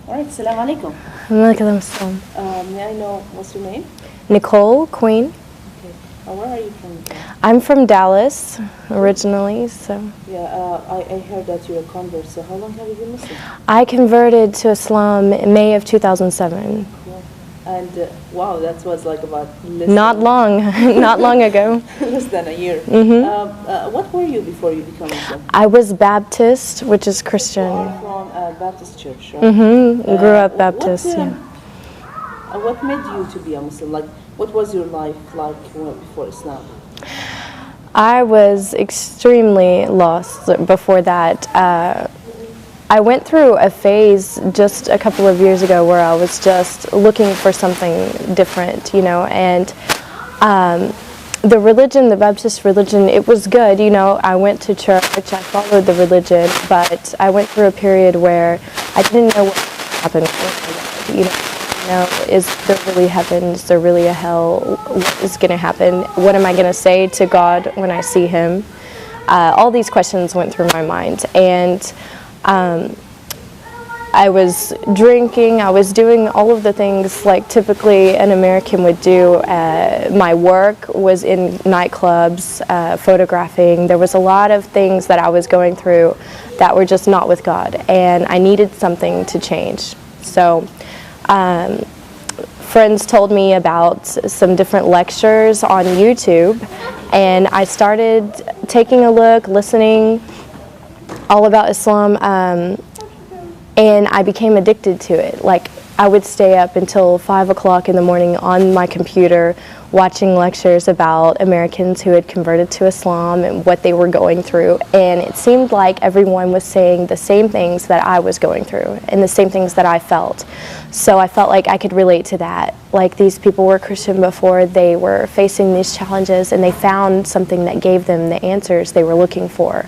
All right, Assalamu alaikum. Walaikum assalam. May I know what's your name? Nicole Queen. Okay. Where are you from? I'm from Dallas originally, so. Yeah, I heard that you're a convert. So how long have you been Muslim? I converted to Islam in May of 2007. Cool. And wow, that was like about Not long, not long ago. less than a year. What were you before you became Muslim? I was Baptist, which is Christian. You are from a Baptist church, right? Grew up Baptist. What made you to be a Muslim? Like, what was your life like before Islam? I was extremely lost before that. I went through a phase just a couple of years ago where I was just looking for something different, you know, and the religion, the Baptist religion, it was good, you know. I went to church, I followed the religion, but I went through a period where I didn't know what happened, you know, is there really heaven, is there really a hell, what is going to happen, what am I going to say to God when I see Him? All these questions went through my mind, and I was drinking, I was doing all of the things like typically an American would do. My work was in nightclubs, photographing. There was a lot of things that I was going through that were just not with God, and I needed something to change. So friends told me about some different lectures on YouTube, and I started taking a look, listening all about Islam, and I became addicted to it. Like, I would stay up until 5 o'clock in the morning on my computer watching lectures about Americans who had converted to Islam and what they were going through, and it seemed like everyone was saying the same things that I was going through and the same things that I felt. So I felt like I could relate to that. Like, these people were Christian before, they were facing these challenges, and they found something that gave them the answers they were looking for.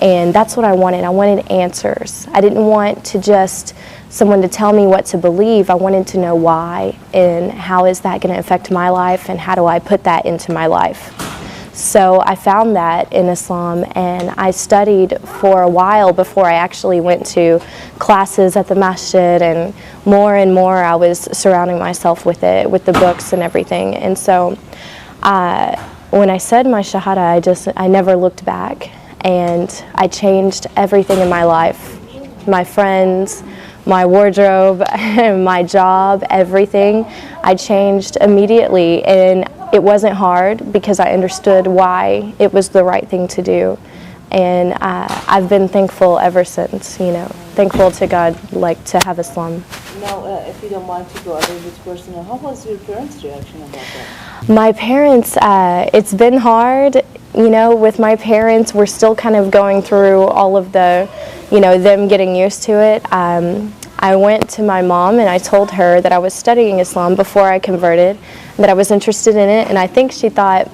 And that's what I wanted. I wanted answers. I didn't want to just someone to tell me what to believe. I wanted to know why, and how is that going to affect my life, and how do I put that into my life. So I found that in Islam, and I studied for a while before I actually went to classes at the masjid, and more I was surrounding myself with it, with the books and everything. And so when I said my shahada, I never looked back. And I changed everything in my life, my friends, my wardrobe, my job, everything. I changed immediately, and it wasn't hard because I understood why it was the right thing to do. And I've been thankful ever since, you know, thankful to God, like, to have Islam. Now, if you don't mind to go a little bit personal, how was your parents' reaction about that? My parents, it's been hard. You know, with my parents, we're still kind of going through all of the, you know, them getting used to it. I went to my mom and I told her that I was studying Islam before I converted, that I was interested in it, and I think she thought,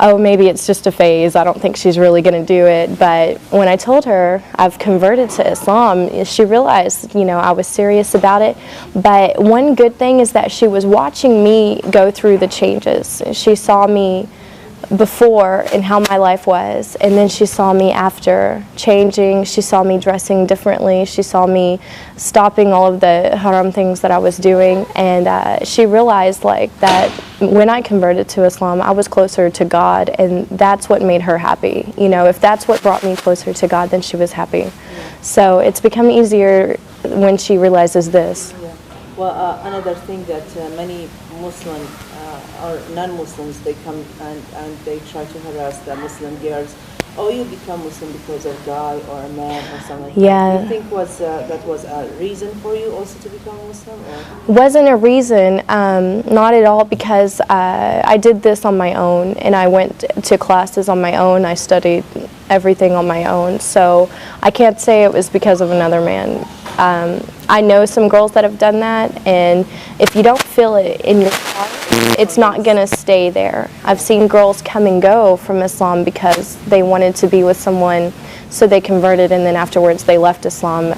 oh, maybe it's just a phase, I don't think she's really going to do it. But when I told her I've converted to Islam, she realized, you know, I was serious about it. But one good thing is that she was watching me go through the changes. She saw me before and how my life was, and then she saw me after changing. She saw me dressing differently. She saw me stopping all of the haram things that I was doing, and she realized, like, that when I converted to Islam, I was closer to God, and that's what made her happy. You know, if that's what brought me closer to God, then she was happy. Yeah. So it's become easier when she realizes this. Yeah. Well, another thing that many Muslim or non-Muslims, they come and they try to harass the Muslim girls. Oh, you become Muslim because of a guy or a man or something like yeah. that. Do you think that was a reason for you also to become Muslim? Or? Wasn't a reason, not at all, because I did this on my own, and I went to classes on my own. I studied everything on my own, so I can't say it was because of another man. I know some girls that have done that, and if you don't feel it in your heart, it's not going to stay there. I've seen girls come and go from Islam because they wanted to be with someone, so they converted, and then afterwards they left Islam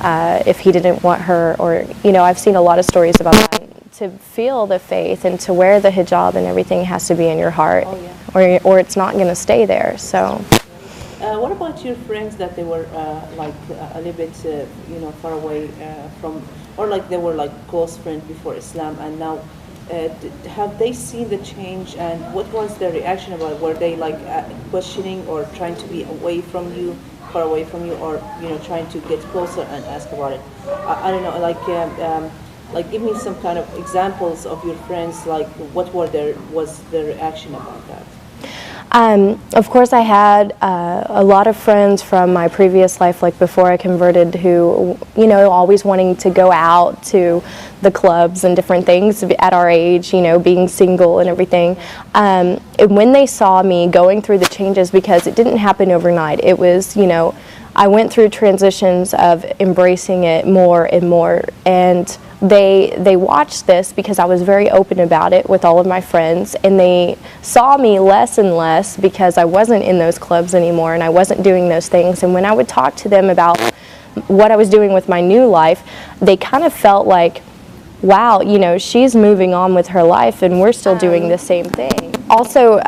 if he didn't want her. Or, you know, I've seen a lot of stories about that. To feel the faith and to wear the hijab and everything has to be in your heart, or it's not going to stay there. So. What about your friends that they were like a little bit, far away from, or like they were like close friends before Islam, and now have they seen the change, and what was their reaction about it? Were they like questioning or trying to be away from you, far away from you, or trying to get closer and ask about it? I don't know, like give me some kind of examples of your friends, like what was their reaction about that? Of course, I had a lot of friends from my previous life, like before I converted, who, always wanting to go out to the clubs and different things at our age, being single and everything. And when they saw me going through the changes, because it didn't happen overnight, it was, I went through transitions of embracing it more and more, and they watched this because I was very open about it with all of my friends, and they saw me less and less because I wasn't in those clubs anymore and I wasn't doing those things. And when I would talk to them about what I was doing with my new life, they kind of felt like, wow, she's moving on with her life and we're still doing the same thing. Also,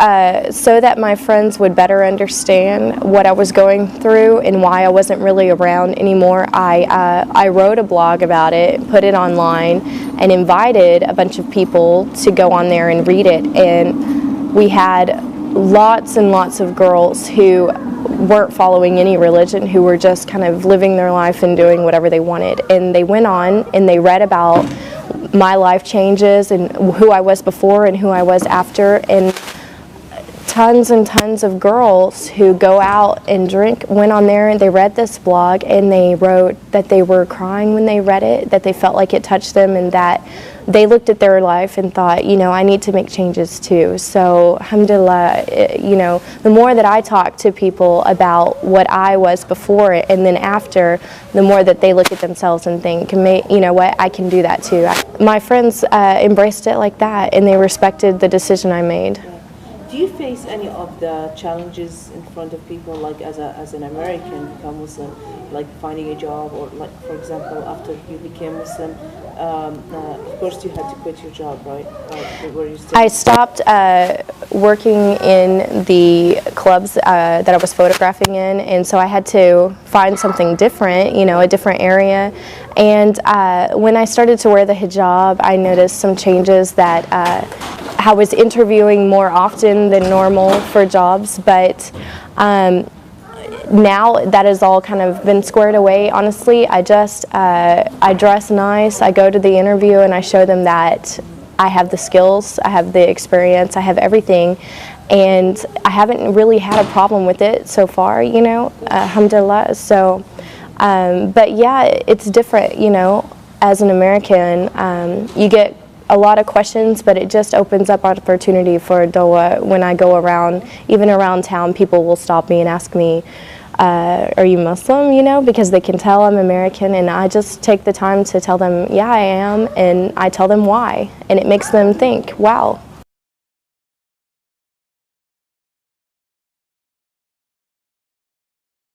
so that my friends would better understand what I was going through and why I wasn't really around anymore, I wrote a blog about it, put it online, and invited a bunch of people to go on there and read it. And we had lots and lots of girls who weren't following any religion, who were just kind of living their life and doing whatever they wanted. And they went on and they read about my life changes and who I was before and who I was after, and tons and tons of girls who go out and drink went on there and they read this blog, and they wrote that they were crying when they read it, that they felt like it touched them, and that they looked at their life and thought, I need to make changes too. So alhamdulillah, the more that I talk to people about what I was before it and then after, the more that they look at themselves and think, what, I can do that too. My friends embraced it like that, and they respected the decision I made. Do you face any of the challenges in front of people, like as an American become Muslim, like finding a job, or like, for example, after you became Muslim, of course you had to quit your job, right? Were you still? I stopped working in the clubs that I was photographing in, and so I had to find something different, a different area. And when I started to wear the hijab, I noticed some changes that I was interviewing more often than normal for jobs, but now that has all kind of been squared away. Honestly, I just I dress nice, I go to the interview, and I show them that I have the skills, I have the experience, I have everything, and I haven't really had a problem with it so far, alhamdulillah. So, but yeah, it's different, as an American, you get a lot of questions, but it just opens up opportunity for dawah. When I go around, even around town, people will stop me and ask me, are you Muslim, because they can tell I'm American, and I just take the time to tell them, yeah, I am, and I tell them why, and it makes them think, wow,